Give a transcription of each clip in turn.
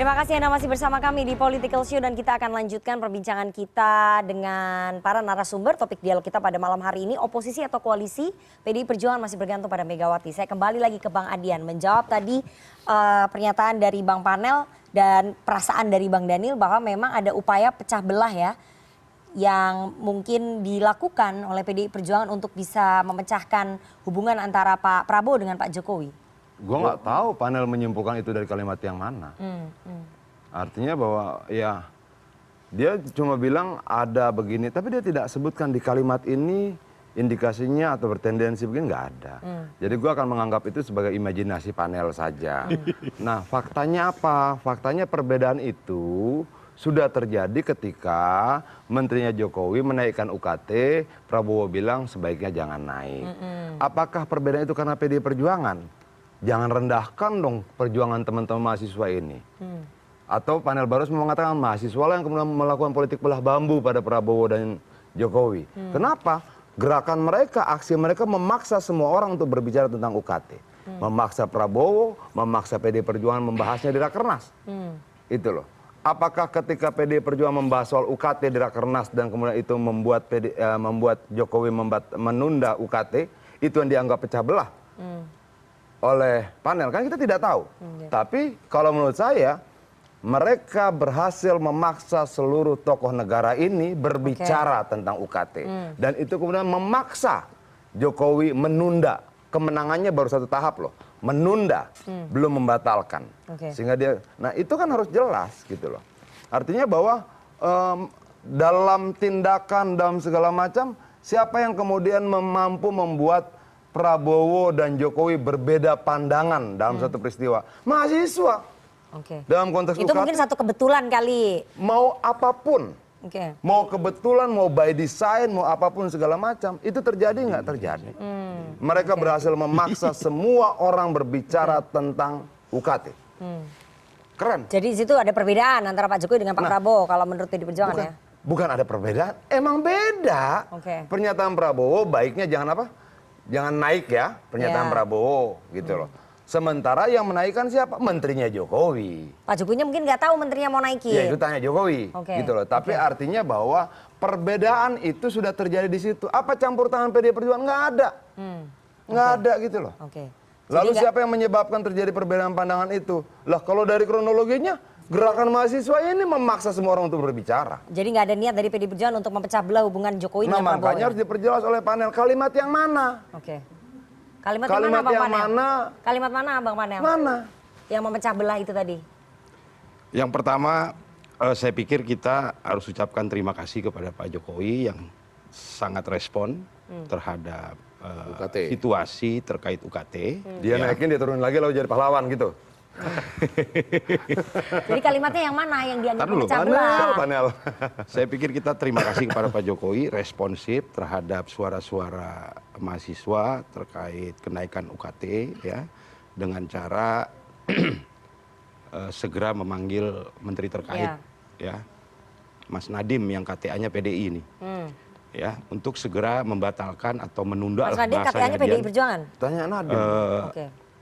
Terima kasih Anda masih bersama kami di Political Show dan kita akan lanjutkan perbincangan kita dengan para narasumber. Topik dialog kita pada malam hari ini, oposisi atau koalisi, PDI Perjuangan masih bergantung pada Megawati. Saya kembali lagi ke Bang Adian menjawab tadi pernyataan dari Bang Panel dan perasaan dari Bang Daniel bahwa memang ada upaya pecah belah ya yang mungkin dilakukan oleh PDI Perjuangan untuk bisa memecahkan hubungan antara Pak Prabowo dengan Pak Jokowi. Gue nggak tahu panel menyimpulkan itu dari kalimat yang mana. Artinya bahwa ya dia cuma bilang ada begini, tapi dia tidak sebutkan di kalimat ini indikasinya atau bertendensi begini, nggak ada. Jadi gue akan menganggap itu sebagai imajinasi panel saja. Nah faktanya apa? Faktanya perbedaan itu sudah terjadi ketika menterinya Jokowi menaikkan UKT, Prabowo bilang sebaiknya jangan naik. Apakah perbedaan itu karena PDI Perjuangan? Jangan rendahkan dong perjuangan teman-teman mahasiswa ini. Atau panel baru mengatakan mahasiswa lah yang kemudian melakukan politik belah bambu pada Prabowo dan Jokowi. Kenapa? Gerakan mereka, aksi mereka memaksa semua orang untuk berbicara tentang UKT. Memaksa Prabowo, memaksa PDI Perjuangan membahasnya di Rakernas. Itu loh. Apakah ketika PDI Perjuangan membahas soal UKT di Rakernas dan kemudian itu membuat Jokowi menunda UKT, itu yang dianggap pecah belah oleh panel? Kan kita tidak tahu. Tapi kalau menurut saya mereka berhasil memaksa seluruh tokoh negara ini berbicara tentang UKT. Dan itu kemudian memaksa Jokowi menunda. Kemenangannya baru satu tahap loh. Menunda, belum membatalkan. Sehingga dia, nah itu kan harus jelas gitu loh. Artinya bahwa dalam tindakan, dalam segala macam, siapa yang kemudian mampu membuat Prabowo dan Jokowi berbeda pandangan dalam satu peristiwa? Mahasiswa. Dalam konteks itu UKT, mungkin satu kebetulan kali. mau apapun, mau kebetulan, mau by design, mau apapun segala macam, itu terjadi nggak terjadi. Mereka berhasil memaksa semua orang berbicara tentang UKT. Keren. Jadi di situ ada perbedaan antara Pak Jokowi dengan Pak Prabowo kalau menurut PDI Perjuangan ya? Bukan ada perbedaan, emang beda. Pernyataan Prabowo baiknya jangan apa? Jangan naik ya, pernyataan Prabowo gitu loh. Sementara yang menaikkan siapa? Menterinya Jokowi. Pak Jokowinya mungkin nggak tahu menterinya mau naikin. Ya itu tanya Jokowi gitu loh. Tapi artinya bahwa perbedaan itu sudah terjadi di situ. Apa campur tangan PDI Perjuangan? Nggak ada. Nggak ada gitu loh. Lalu siapa yang menyebabkan terjadi perbedaan pandangan itu? Lah kalau dari kronologinya, gerakan mahasiswa ini memaksa semua orang untuk berbicara. Jadi nggak ada niat dari PDI Perjuangan untuk memecah belah hubungan Jokowi dengan Prabowo. Makanya harus diperjelas oleh panel kalimat yang mana. Kalimat yang mana, Bang Panel? Mana? Kalimat mana, Bang Panel? Mana? Yang memecah belah itu tadi. Yang pertama, saya pikir kita harus ucapkan terima kasih kepada Pak Jokowi yang sangat respon terhadap situasi terkait UKT. Dia naikin, dia turunin lagi lalu jadi pahlawan gitu. Jadi kalimatnya yang mana yang dianggap memecah belah? Panel. Saya pikir kita terima kasih kepada Pak Jokowi responsif terhadap suara-suara mahasiswa terkait kenaikan UKT ya, dengan cara segera memanggil menteri terkait ya, Mas Nadiem yang KTA-nya PDI ini. Ya, untuk segera membatalkan atau menunda. Mas Nadiem KTA-nya PDI Perjuangan? Tanya Nadiem.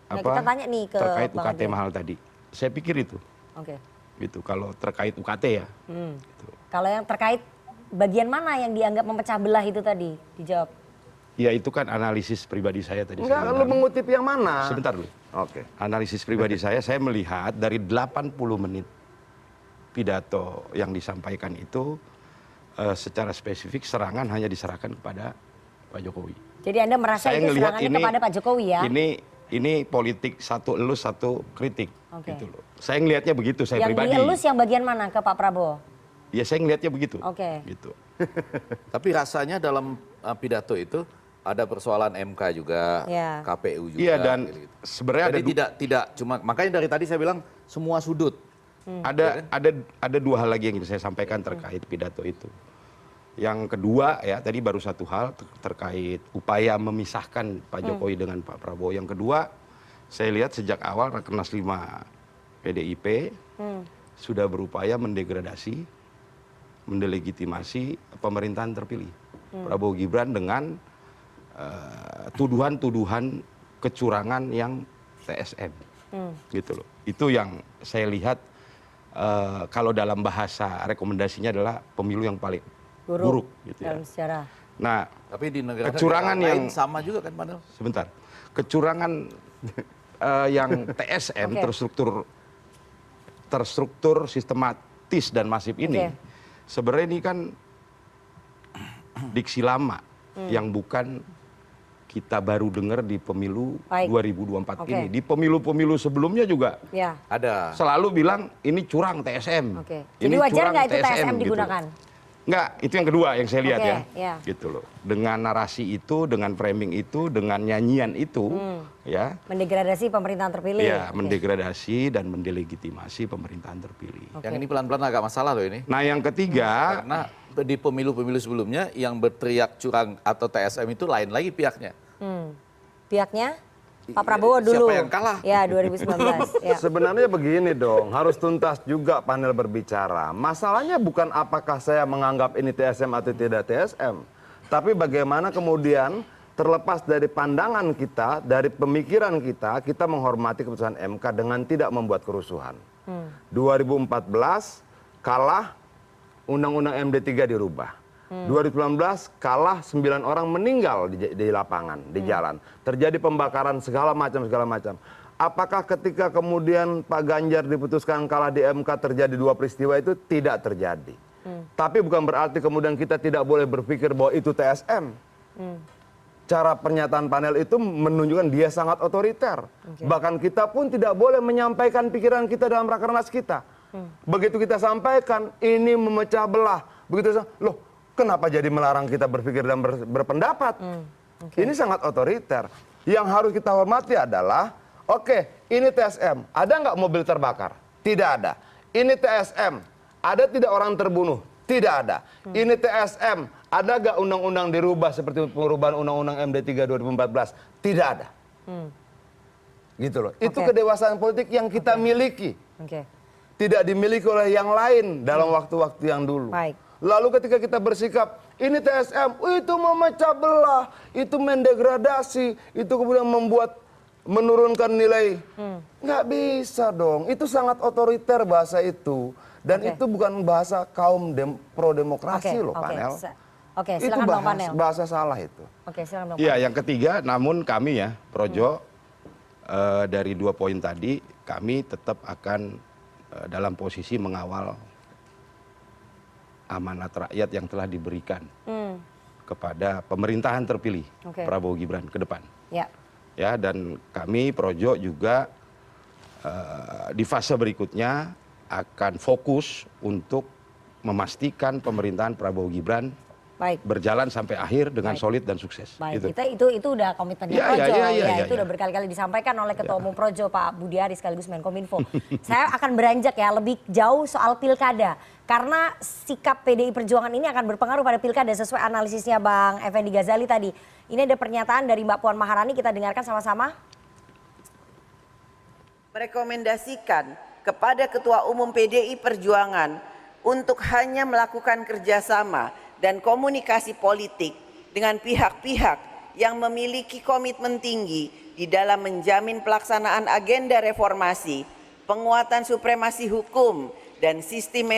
Nah, kita tanya nih ke terkait Bang UKT Adian. mahal tadi. Saya pikir itu. Gitu kalau terkait UKT ya. Gitu. Kalau yang terkait bagian mana yang dianggap memecah belah itu tadi? Dijawab. Ya itu kan analisis pribadi saya tadi. Enggak, lu mengutip yang mana? Sebentar dulu. Analisis pribadi saya melihat dari 80 menit pidato yang disampaikan itu secara spesifik serangan hanya diserahkan kepada Pak Jokowi. Jadi Anda merasa saya itu serangannya kepada Pak Jokowi ya? Ini politik satu elus satu kritik. Gitu loh. Saya ngelihatnya begitu, saya pribadi. Yang dielus yang bagian mana ke Pak Prabowo? Ya saya ngelihatnya begitu. Gitu. Tapi rasanya dalam pidato itu ada persoalan MK juga, KPU juga. Iya, dan sebenarnya jadi tidak cuma, makanya dari tadi saya bilang semua sudut. Ada dua hal lagi yang ingin saya sampaikan terkait pidato itu. Yang kedua ya, tadi baru satu hal terkait upaya memisahkan Pak Jokowi dengan Pak Prabowo. Yang kedua, saya lihat sejak awal Rakernas 5 PDIP sudah berupaya mendegradasi, mendelegitimasi pemerintahan terpilih. Prabowo Gibran dengan tuduhan-tuduhan kecurangan yang TSM. Gitu loh. Itu yang saya lihat kalau dalam bahasa rekomendasinya adalah pemilu yang paling buruk gitu ya. Dalam sejarah. Nah, Tapi di negara kecurangan yang lain sama juga kan padahal. sebentar, kecurangan yang TSM terstruktur sistematis dan masif ini, sebenarnya ini kan diksi lama yang bukan kita baru dengar di pemilu 2024 ini. Di pemilu-pemilu sebelumnya juga ada. selalu bilang ini curang TSM. Jadi wajar nggak itu TSM gitu. digunakan? Enggak, itu yang kedua yang saya lihat ya. Gitu loh. Dengan narasi itu, dengan framing itu, dengan nyanyian itu, ya. Mendegradasi pemerintahan terpilih. Ya, mendegradasi dan mendelegitimasi pemerintahan terpilih. Yang ini pelan-pelan agak masalah loh ini. Nah, yang ketiga, Karena di pemilu-pemilu sebelumnya yang berteriak curang atau TSM itu lain lagi pihaknya. Pihaknya Pak Prabowo dulu. Siapa yang kalah? Ya, 2019. Ya. Sebenarnya begini dong, harus tuntas juga panel berbicara. Masalahnya bukan apakah saya menganggap ini TSM atau tidak TSM. Tapi bagaimana kemudian terlepas dari pandangan kita, dari pemikiran kita, kita menghormati keputusan MK dengan tidak membuat kerusuhan. 2014 kalah, Undang-Undang MD3 dirubah. 2019 kalah, 9 orang meninggal di lapangan, di jalan. Terjadi pembakaran segala macam. Apakah ketika kemudian Pak Ganjar diputuskan kalah di MK terjadi 2 peristiwa itu? Tidak terjadi. Tapi bukan berarti kemudian kita tidak boleh berpikir bahwa itu TSM. Cara pernyataan panel itu menunjukkan dia sangat otoriter. Bahkan kita pun tidak boleh menyampaikan pikiran kita dalam rakernas kita. Begitu kita sampaikan, ini memecah belah. Begitu, loh, kenapa jadi melarang kita berpikir dan berpendapat? Ini sangat otoriter. Yang harus kita hormati adalah, oke, ini TSM. Ada nggak mobil terbakar? Tidak ada. Ini TSM. Ada tidak orang terbunuh? Tidak ada. Ini TSM. Ada nggak undang-undang dirubah seperti perubahan Undang-Undang MD3 2014? Tidak ada. Gitu loh. Itu kedewasaan politik yang kita miliki. Tidak dimiliki oleh yang lain dalam waktu-waktu yang dulu. Lalu ketika kita bersikap, ini TSM, itu memecah belah, itu mendegradasi, itu kemudian menurunkan nilai. Nggak bisa dong, itu sangat otoriter bahasa itu. Dan itu bukan bahasa kaum pro-demokrasi loh, panel. Silakan itu Bang Panel. bahasa salah itu. Silakan Bang ya Panel. yang ketiga, namun kami ya, Projo, dari 2 poin tadi, kami tetap akan dalam posisi mengawal amanat rakyat yang telah diberikan kepada pemerintahan terpilih Prabowo Gibran ke depan. Ya, dan kami Projo juga di fase berikutnya akan fokus untuk memastikan pemerintahan Prabowo Gibran berjalan sampai akhir dengan solid dan sukses. Gitu. Itu udah komitmennya Projo. Itu udah berkali-kali disampaikan oleh Ketua Umum Projo Pak Budi Ari sekaligus Menkominfo. Saya akan beranjak ya lebih jauh soal pilkada. Karena sikap PDI Perjuangan ini akan berpengaruh pada pilkada sesuai analisisnya Bang Effendi Ghazali tadi. Ini ada pernyataan dari Mbak Puan Maharani, kita dengarkan sama-sama. Merekomendasikan kepada Ketua Umum PDI Perjuangan untuk hanya melakukan kerjasama dan komunikasi politik dengan pihak-pihak yang memiliki komitmen tinggi di dalam menjamin pelaksanaan agenda reformasi, penguatan supremasi hukum, dan sistem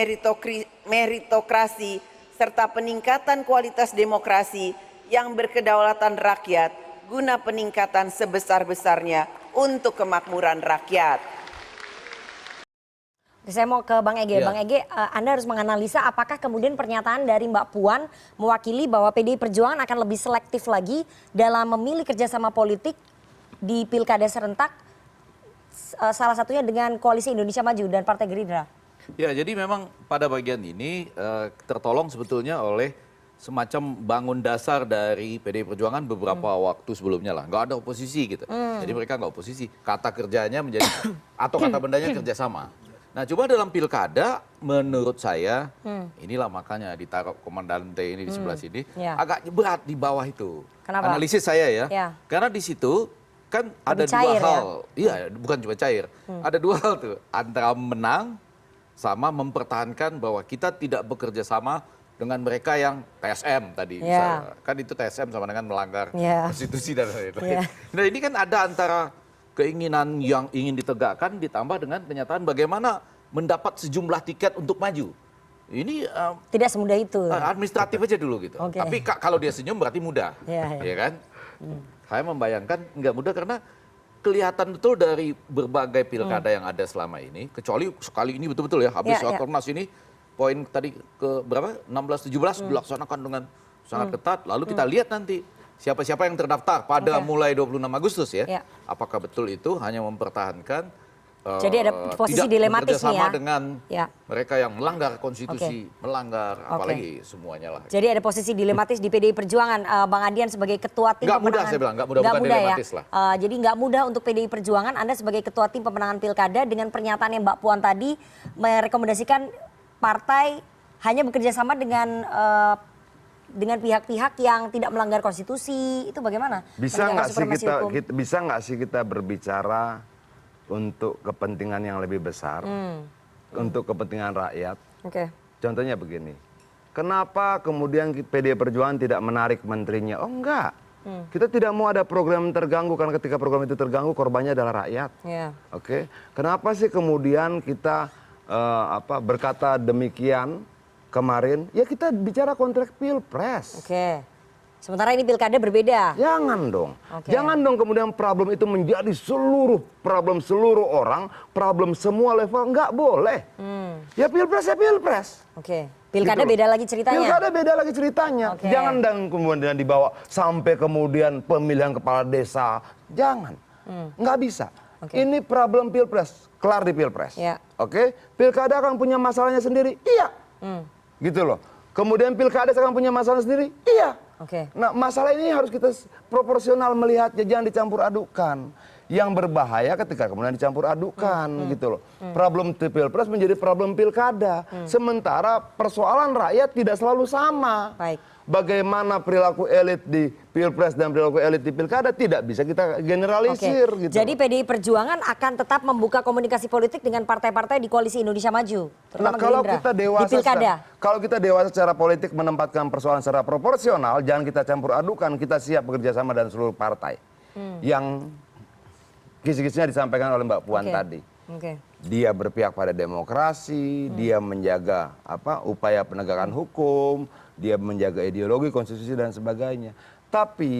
meritokrasi, serta peningkatan kualitas demokrasi yang berkedaulatan rakyat guna peningkatan sebesar-besarnya untuk kemakmuran rakyat. Saya mau ke Bang Ege. Bang Ege, Anda harus menganalisa apakah kemudian pernyataan dari Mbak Puan mewakili bahwa PDI Perjuangan akan lebih selektif lagi dalam memilih kerjasama politik di pilkada serentak, salah satunya dengan Koalisi Indonesia Maju dan Partai Gerindra. Ya, jadi memang pada bagian ini tertolong sebetulnya oleh semacam bangun dasar dari PDI Perjuangan beberapa waktu sebelumnya lah. Nggak ada oposisi gitu. Jadi mereka nggak oposisi. Kata kerjanya menjadi, atau kata bendanya kerjasama. Nah, coba dalam pilkada menurut saya, inilah makanya ditaruh komandante ini di sebelah sini, agak berat di bawah itu. Kenapa? Analisis saya ya. Karena di situ kan ada dua hal. Iya, bukan cuma cair. Ada 2 hal tuh, antara menang sama mempertahankan bahwa kita tidak bekerja sama dengan mereka yang TSM tadi. Misalnya. Kan itu TSM sama dengan melanggar konstitusi dan lain-lain. Nah, ini kan ada antara keinginan yang ingin ditegakkan ditambah dengan kenyataan bagaimana mendapat sejumlah tiket untuk maju. Ini Tidak semudah itu. administratif aja dulu gitu. Oke. Tapi kalau dia senyum berarti mudah, Iya, iya. ya kan? Saya membayangkan nggak mudah karena kelihatan betul dari berbagai pilkada yang ada selama ini, kecuali sekali ini betul-betul ya, habis Iya, iya. Rakornas ini, poin tadi ke berapa? 16-17 dilaksanakan dengan sangat ketat. Lalu kita lihat nanti siapa-siapa yang terdaftar pada Oke. mulai 26 Agustus ya. Iya. Apakah betul itu hanya mempertahankan Jadi ada posisi tidak dilematis nih bekerja sama ya. dengan Ya. mereka yang melanggar konstitusi, melanggar apalagi semuanya lah. Jadi ada posisi dilematis di PDI Perjuangan, Bang Adian sebagai ketua tim Nggak mudah, pemenangan. saya bilang, nggak mudah, bukan dilematis lah. Jadi nggak mudah untuk PDI Perjuangan, Anda sebagai ketua tim pemenangan pilkada dengan pernyataan yang Mbak Puan tadi merekomendasikan partai hanya bekerja sama dengan pihak-pihak yang tidak melanggar konstitusi, itu bagaimana? Bisa Menegakkan nggak sih supremasi hukum? bisa nggak sih kita berbicara untuk kepentingan yang lebih besar, untuk kepentingan rakyat? Oke. Contohnya begini, kenapa kemudian PDI Perjuangan tidak menarik menterinya? Oh enggak, kita tidak mau ada program terganggu karena ketika program itu terganggu korbannya adalah rakyat. Ya. Oke, kenapa sih kemudian kita berkata demikian kemarin? Ya kita bicara kontrak pilpres. Oke. Sementara ini pilkada berbeda. Jangan dong. Oke. Jangan dong kemudian problem itu menjadi problem seluruh orang, problem semua level, nggak boleh. Ya pilpres ya pilpres. Oke. Pilkada Gitu loh. beda lagi ceritanya. Pilkada beda lagi ceritanya. Oke. Jangan dan kemudian dibawa sampai kemudian pemilihan kepala desa. Jangan. Nggak bisa. Oke. Ini problem pilpres, kelar di pilpres. Ya. Oke, pilkada akan punya masalahnya sendiri. Iya. Gitu loh. Kemudian pilkada akan punya masalah sendiri. Iya. Oke. Nah, masalah ini harus kita proporsional melihatnya, jangan dicampur adukan. Yang berbahaya ketika kemudian dicampur adukan gitu loh. Problem di pilpres menjadi problem pilkada. Sementara persoalan rakyat tidak selalu sama. Baik. Bagaimana perilaku elit di pilpres dan perilaku elit di pilkada tidak bisa kita generalisir Oke. gitu. Jadi PDI Perjuangan akan tetap membuka komunikasi politik dengan partai-partai di koalisi Indonesia Maju, terutama Nah, kalau Gerindra, kita dewasa, di pilkada. kalau kita dewasa secara politik menempatkan persoalan secara proporsional, jangan kita campur adukan, kita siap bekerja sama dengan seluruh partai. Yang kisi-kisinya disampaikan oleh Mbak Puan Oke. tadi. Oke. Dia berpihak pada demokrasi, dia menjaga upaya penegakan hukum, dia menjaga ideologi, konstitusi dan sebagainya. Tapi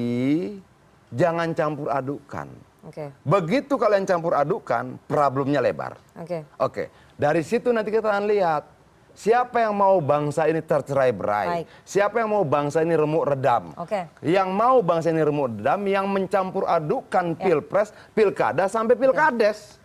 jangan campur adukan. Oke. Begitu kalian campur adukan, problemnya lebar. Oke. Oke, dari situ nanti kita akan lihat siapa yang mau bangsa ini tercerai-berai, Baik. siapa yang mau bangsa ini remuk redam. Oke. Yang mau bangsa ini remuk redam, yang mencampur adukan pilpres, pilkada sampai pilkades.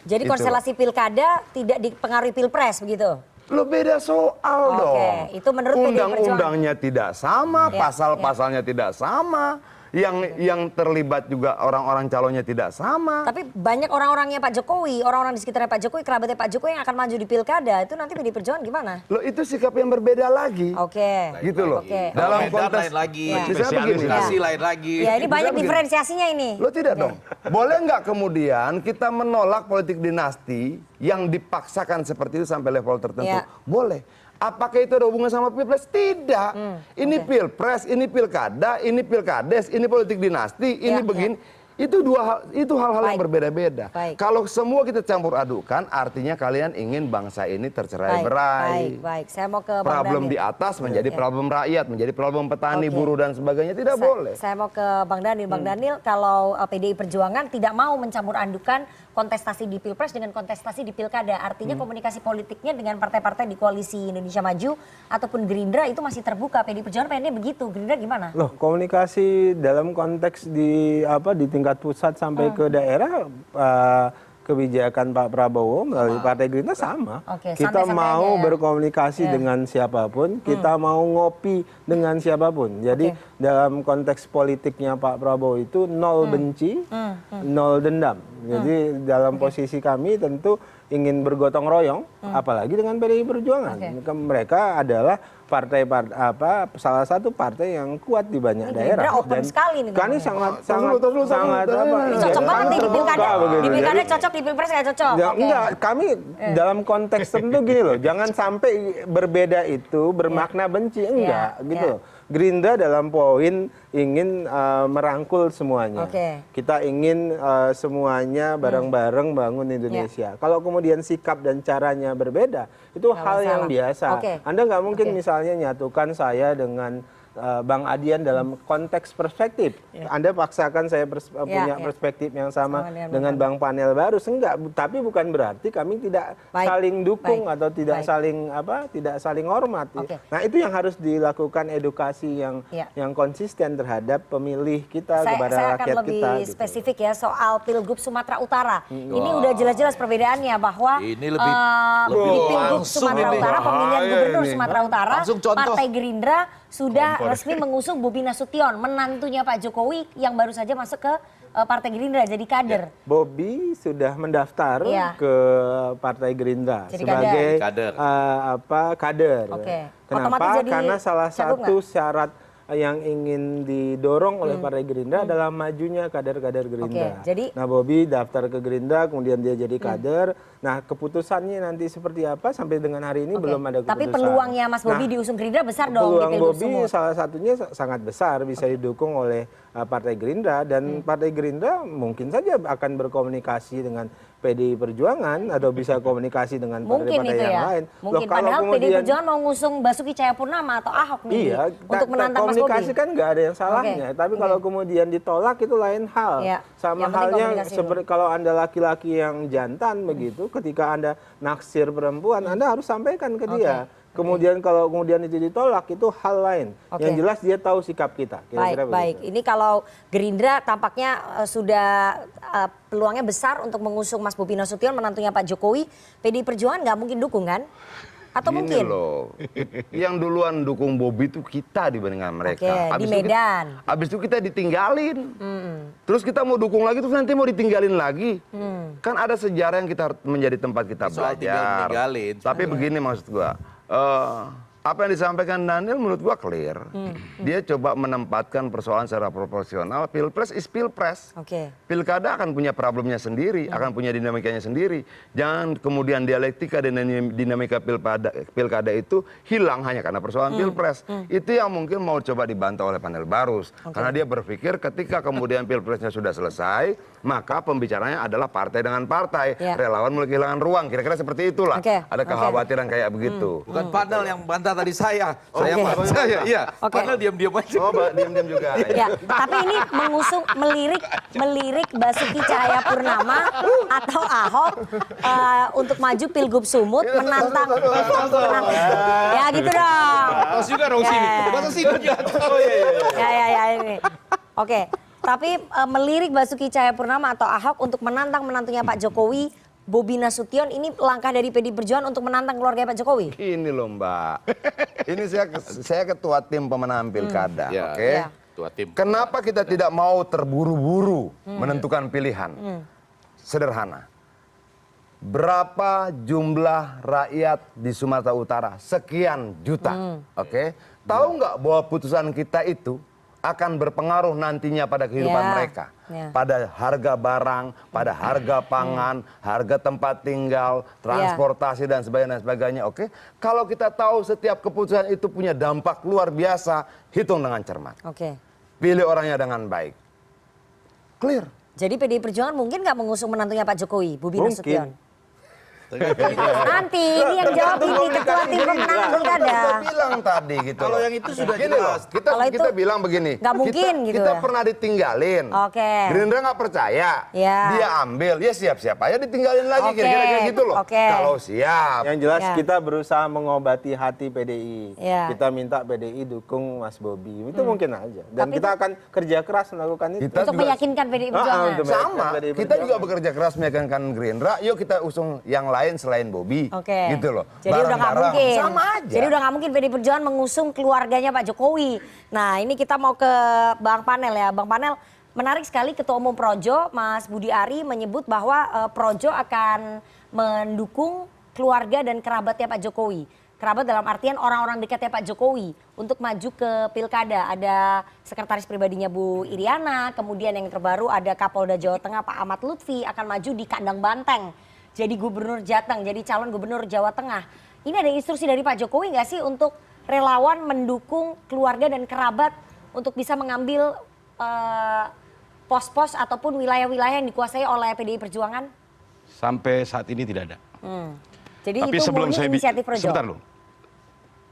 Jadi Itu. konstelasi pilkada tidak dipengaruhi pilpres begitu? Lo beda soal Oke, dong. itu menurut PDI Perjuangan. Undang-undangnya tidak sama, Ya, pasal-pasalnya tidak sama, yang terlibat juga orang-orang calonnya tidak sama. Tapi banyak orang-orangnya Pak Jokowi, orang-orang di sekitarnya Pak Jokowi, kerabatnya Pak Jokowi yang akan maju di pilkada, itu nanti PDI Perjuangan gimana? Lo itu sikap yang berbeda lagi. Oke. Gitu loh. Oke. Kalau Dalam Medan konteks lain lagi, Ya. Misalnya begini. Bekasi lain lagi. Ya ini banyak begini. diferensiasinya ini. Lo tidak dong. Boleh nggak kemudian kita menolak politik dinasti yang dipaksakan seperti itu sampai level tertentu? Ya. Boleh. Apakah itu ada hubungan sama pilpres? Tidak. Ini pilpres, ini pilkada, ini pilkades, ini politik dinasti, ini Ya, begini. Itu hal-hal yang Baik. berbeda-beda. Baik. Kalau semua kita campur adukan, artinya kalian ingin bangsa ini tercerai-berai. Baik. Saya mau ke Bang Problem Daniel. di atas menjadi Ya. problem rakyat, menjadi problem petani, Oke. buruh dan sebagainya. Tidak boleh. Saya mau ke Bang Daniel. Bang Daniel, kalau PDI Perjuangan tidak mau mencampur adukan kontestasi di Pilpres dengan kontestasi di Pilkada, artinya komunikasi politiknya dengan partai-partai di koalisi Indonesia Maju ataupun Gerindra itu masih terbuka. PDI Perjuangan pengennya begitu. Gerindra gimana? Loh, komunikasi dalam konteks di tingkat pusat sampai ke daerah, kebijakan Pak Prabowo melalui Partai Gerindra sama. Oke, Kita santai-santai mau aja ya. berkomunikasi Ya. dengan siapapun, kita mau ngopi dengan siapapun. Jadi dalam konteks politiknya Pak Prabowo itu nol benci, nol dendam. Jadi dalam posisi kami tentu ingin bergotong royong, apalagi dengan PDI Perjuangan. Mereka adalah salah satu partai yang kuat di banyak Ini daerah. Gerindra open sekali nih Kami ngomongnya. sangat Terus, Ini cocok banget nih di Pilkada. begitu. Di Pilkada Jadi- cocok, di Pilpres nggak cocok. Ya, Oke. enggak, kami dalam konteks tertentu gini loh, jangan sampai berbeda itu bermakna benci, enggak Ya, gitu. ya. loh. Gerindra dalam poin ingin merangkul semuanya. Oke. Kita ingin semuanya bareng-bareng bangun Indonesia. Kalau kemudian sikap dan caranya berbeda, itu Nggak hal yang masalah. biasa. Oke. Anda nggak mungkin Oke. misalnya nyatukan saya dengan Bang Adian dalam konteks perspektif. Anda paksakan saya punya ya. perspektif yang sama Sama dengan Bang Panel baru. Enggak, tapi bukan berarti kami tidak Baik. saling dukung Baik. atau tidak Baik. saling hormat. Oke. Nah, itu yang harus dilakukan edukasi yang konsisten terhadap pemilih kita kepada Saya akan rakyat lebih kita. gitu. spesifik ya soal Pilgub Sumatera Utara. Ini udah jelas-jelas perbedaannya bahwa Ini lebih di Pilgub langsung Sumatera ini. Utara, pemilihan Bahaya gubernur ini. Sumatera Utara, Langsung contoh. Partai Gerindra sudah resmi mengusung Bobi Nasution, menantunya Pak Jokowi yang baru saja masuk ke Partai Gerindra jadi kader. Bobby sudah mendaftar Iya. ke Partai Gerindra Jadi sebagai kader. kader. Oke. Kenapa? Otomatis jadi Karena salah cagup satu syarat yang ingin didorong oleh Partai Gerindra adalah majunya kader-kader Gerindra. Oke, jadi- Nah, Bobby daftar ke Gerindra, kemudian dia jadi kader. Nah, keputusannya nanti seperti apa sampai dengan hari ini Oke. belum ada keputusan. Tapi peluangnya Mas Bobi Nah, diusung Gerindra besar dong di peluang Pilgub Bobby Sumut. salah satunya sangat besar bisa didukung oleh Partai Gerindra dan Partai Gerindra mungkin saja akan berkomunikasi dengan PDI Perjuangan atau bisa komunikasi dengan Mungkin partai-partai itu yang ya. lain. Mungkin Loh, kalau padahal PDI kemudian- Perjuangan mau ngusung Basuki Cahayapurnama atau Ahok nih Iya, untuk menantang Mas Bobi. komunikasi kan nggak ada yang salahnya. Oke, Tapi oke. kalau kemudian ditolak itu lain hal. Iya, Sama yang penting halnya komunikasi seperti kalau Anda laki-laki yang jantan begitu, ketika Anda naksir perempuan, Anda harus sampaikan ke dia. Kemudian kalau kemudian itu ditolak itu hal lain. Oke. Yang jelas dia tahu sikap kita. Kira-kira Baik. begitu. Ini kalau Gerindra tampaknya sudah peluangnya besar untuk mengusung Mas Bobi Nasution menantunya Pak Jokowi. PDI Perjuangan nggak mungkin dukung kan? Atau Gini mungkin? loh, yang duluan dukung Bobi itu kita dibandingkan mereka. Oke, di itu Medan. Habis itu kita ditinggalin. Terus kita mau dukung lagi, terus nanti mau ditinggalin lagi. Kan ada sejarah yang kita menjadi tempat kita Soal belajar. tinggal-tinggalin. Tapi begini maksud gua, apa yang disampaikan Daniel menurut gua clear. Dia coba menempatkan persoalan secara proporsional. Pilpres is pilpres. Oke. Pilkada akan punya problemnya sendiri, akan punya dinamikanya sendiri. Jangan kemudian dialektika dan dinamika pilkada itu hilang hanya karena persoalan pilpres. Itu yang mungkin mau coba dibantah oleh panel Barus. Karena dia berpikir ketika kemudian pilpresnya sudah selesai, maka pembicaranya adalah partai dengan partai. Ya. Relawan mulai kehilangan ruang. Kira-kira seperti itulah. Oke, Ada oke. kekhawatiran kayak begitu. Bukan panel yang bantah tadi saya. Saya Oke. bantah ya. Iya. Oke. Panel diam-diam aja. Oh, diam-diam juga. Ya, tapi ini mengusung melirik Basuki Cahayapurnama atau Ahok untuk maju Pilgub Sumut menantang. Ya gitu dong. Batas juga Rosi nih. Ya. Batas sih juga. Oh iya. Ya ini. Oke, tapi melirik Basuki Cahayapurnama atau Ahok untuk menantang menantunya Pak Jokowi, Bobi Nasution, ini langkah dari PDI Perjuangan untuk menantang keluarga Pak Jokowi. Ini loh Mbak. Ini saya ketua tim pemenangan pilkada, Ya. oke? Ya. Ketua tim. Kenapa kita tidak mau terburu-buru menentukan pilihan? Sederhana. Berapa jumlah rakyat di Sumatera Utara? Sekian juta, oke? Tahu nggak bahwa putusan kita itu akan berpengaruh nantinya pada kehidupan Ya. mereka? Ya. Pada harga barang, pada harga pangan, harga tempat tinggal, transportasi dan sebagainya, oke? Kalau kita tahu setiap keputusan itu punya dampak luar biasa, hitung dengan cermat. Oke. Pilih orangnya dengan baik. Clear. Jadi PDI Perjuangan mungkin nggak mengusung menantunya Pak Jokowi, Bobi Mungkin. Nasution. Nanti ini yang jawab ini ketua tim pemenangan pilkada. Kita bilang tadi gitu. Kalau loh. yang itu sudah Gini jelas. loh, kita Kalau itu bilang begini. nggak mungkin kita, gitu Kita ya. pernah ditinggalin. Oke. Gerindra nggak percaya. Ya. Dia ambil, ya siap-siap aja ditinggalin lagi. Oke. Kira-kira kayak gitu loh. Oke. Kalau siap. Yang jelas Ya. kita berusaha mengobati hati PDI. Ya. Kita minta PDI dukung Mas Bobi. Itu mungkin aja. Dan Tapi kita akan kerja keras melakukan itu. Kita Untuk juga- meyakinkan PDI Perjuangan. untuk Sama, PDI kita juga Perjuangan. bekerja keras meyakinkan Gerindra. Yuk kita usung yang lain selain Bobi. Oke. Gitu loh. Jadi udah nggak Bareng-bareng. mungkin. Sama aja. Jadi udah nggak mungkin PDI Perjuangan mengusung keluarganya Pak Jokowi. Nah ini kita mau ke Bang Panel ya. Bang Panel, menarik sekali Ketua Umum Projo, Mas Budi Ari menyebut bahwa Projo akan mendukung keluarga dan kerabatnya Pak Jokowi. Kerabat dalam artian orang-orang dekatnya Pak Jokowi untuk maju ke pilkada. Ada sekretaris pribadinya Bu Iriana, kemudian yang terbaru ada Kapolda Jawa Tengah Pak Ahmad Lutfi akan maju di kandang banteng. Jadi gubernur Jateng, jadi calon gubernur Jawa Tengah. Ini ada instruksi dari Pak Jokowi nggak sih untuk relawan mendukung keluarga dan kerabat untuk bisa mengambil pos-pos ataupun wilayah-wilayah yang dikuasai oleh PDI Perjuangan? Sampai saat ini tidak ada. Jadi Tapi itu sebelum murni saya inisiatif Projo. sebentar loh.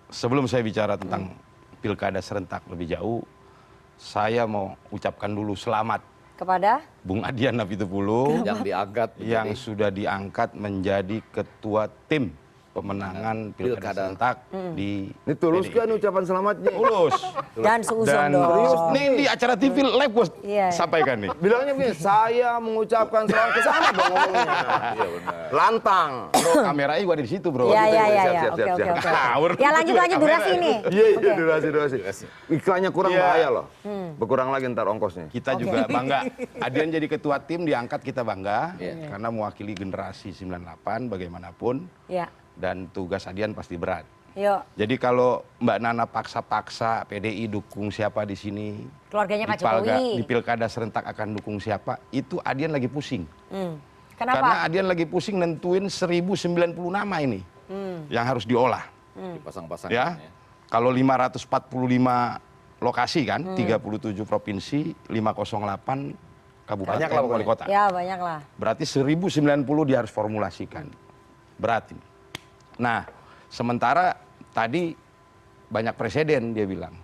Sebelum saya bicara tentang pilkada serentak lebih jauh, saya mau ucapkan dulu selamat Kepada? Bung Adian Apitupulu yang diangkat yang menjadi sudah diangkat menjadi ketua tim pemenangan pilkada Pilkada. serentak di Ini tulus PDIP. kan ucapan selamatnya? Tulus. Dan seuzon Dan dong. nih di acara TV live gue Iya. sampaikan nih. Bilangnya begini, saya mengucapkan selamat ke sana dong ngomongnya. Iya benar. Lantang. Bro, kameranya gua ada di situ, Bro. Iya, iya, iya. Siap, Ya. siap, Oke, siap, oke, siap. oke. Ngawur. Ya lanjut durasi ini. Iya, iya, durasi. Iklannya kurang Iya. bahaya loh. Berkurang lagi ntar ongkosnya. Kita juga bangga. Adian jadi ketua tim diangkat, kita bangga Iya. karena mewakili generasi 98 bagaimanapun, Ya. dan tugas Adian pasti berat. Yuk. Jadi kalau Mbak Nana paksa-paksa PDI dukung siapa di sini, Keluarganya Pak di Jokowi. pilkada serentak akan dukung siapa, itu Adian lagi pusing. Kenapa? Karena Adian lagi pusing nentuin 1090 nama ini yang harus diolah. Dipasang-pasang. Ya, kalau 545 lokasi kan, 37 provinsi, 508 kabupaten Banyak lah wali pokoknya. kota. Ya banyak lah. Berarti 1090 dia harus formulasikan. Berat ini. Nah, sementara tadi banyak presiden dia bilang.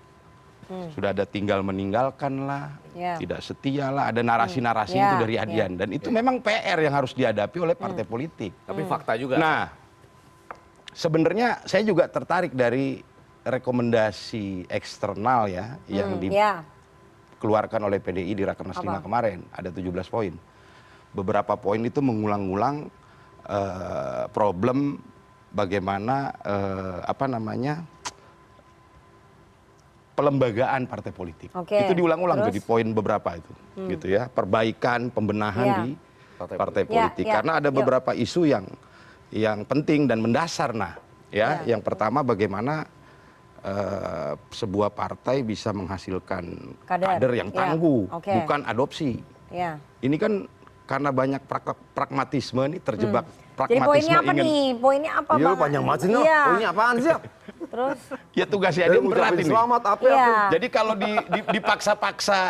Sudah ada tinggal meninggalkan lah, Ya. tidak setia lah, ada narasi-narasi Ya, itu dari Adian. Dan itu memang PR yang harus dihadapi oleh partai politik. Tapi fakta juga. Nah, sebenarnya saya juga tertarik dari rekomendasi eksternal ya, yang Ya. dikeluarkan oleh PDI di Rakernas 5 kemarin. Ada 17 poin. Beberapa poin itu mengulang-ulang problem bagaimana pelembagaan partai politik. Oke, Itu diulang-ulang tuh terus? di poin beberapa itu, gitu ya. Perbaikan, pembenahan Ya. di Partai partai politik. politik. Ya, ya. Karena ada Yuk. beberapa isu yang penting dan mendasar. Nah, ya, yang pertama bagaimana sebuah partai bisa menghasilkan kader yang Ya. tangguh, Oke. bukan adopsi. Ya. Ini kan karena banyak pragmatisme nih terjebak Jadi pragmatisme poinnya apa ingin. nih? Poinnya apa Iya, Bang? panjang banget sih, no. Iya. Poinnya apaan sih? Terus? Ya tugasnya dia berat Ngucapin ini. selamat apa Iya. ya? Jadi kalau dipaksa-paksa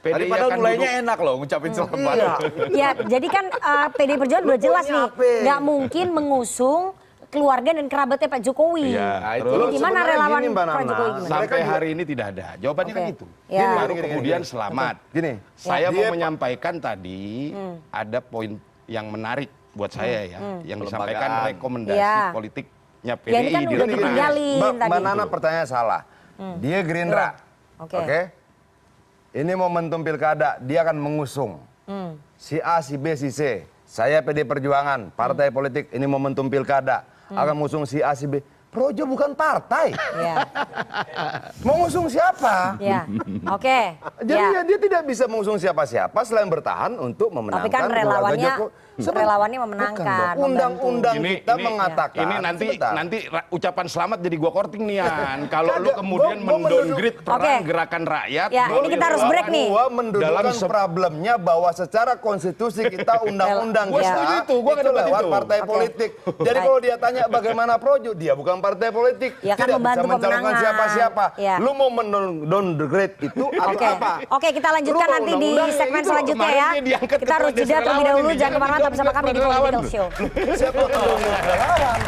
Tadi PDI padahal akan mulainya duduk- enak loh ngucapin selamat. Iya. Ya, jadi kan PDI Perjuangan udah jelas nih, Poinnya apa? nggak mungkin mengusung keluarga dan kerabatnya Pak Jokowi. Iya, Nah, itu terus Jadi gimana sebenarnya relawan gini, Mbak Pak Nana. Jokowi gimana? sampai Mereka juga- hari ini tidak ada. Jawabannya kan Oke. itu. Ya. Baru Gini, kemudian gini. selamat. Gini. Saya Dia- mau menyampaikan tadi ada poin yang menarik buat saya ya, yang disampaikan Kelembagaan. rekomendasi Ya. politiknya Ya, PDI ini kan di udah Rakernas. ditinggalin tadi. Mbak Nana pertanyaan salah. Dia Gerindra. Oke. Oke. Ini momentum pilkada, dia akan mengusung. Si A, si B, si C. Saya PD Perjuangan, partai politik, ini momentum pilkada. Akan mengusung si A, si B. Projo bukan partai. Ya, Mau ngusung siapa? ya, oke. Jadi ya, dia tidak bisa mengusung siapa-siapa selain bertahan untuk memenangkan Tapi kan keluarga relawannya, Jokowi. relawannya Bukan memenangkan. dong. Undang-undang kita mengatakan. ini Sebentar. nanti ucapan selamat jadi gua korting nih Yan. Kalau lu Kagak, kemudian gua mendowngrade perang Oke. gerakan rakyat. Ya, gua ini kita harus break nih. Gua mendudukan Dalam problemnya bahwa secara konstitusi kita undang-undang Gua kita setuju itu, gua nggak debat lewat itu. partai Oke. politik. Jadi Baik. kalau dia tanya bagaimana Projo, dia bukan partai politik. Ya kan tidak bisa membantu mencalonkan pemenangan. siapa-siapa. Ya. Lu mau mendowngrade itu atau Oke, apa? oke kita lanjutkan Rubah nanti di undang-undang ya segmen gitu. selanjutnya Kemarin ya. dia diangkat Kita harus ketua jeda terlebih relawan dahulu, ini. jangan kemana-mana, tetap bersama kami di Relawan Political loh. Show. Siapa yang mendowngrade relawan?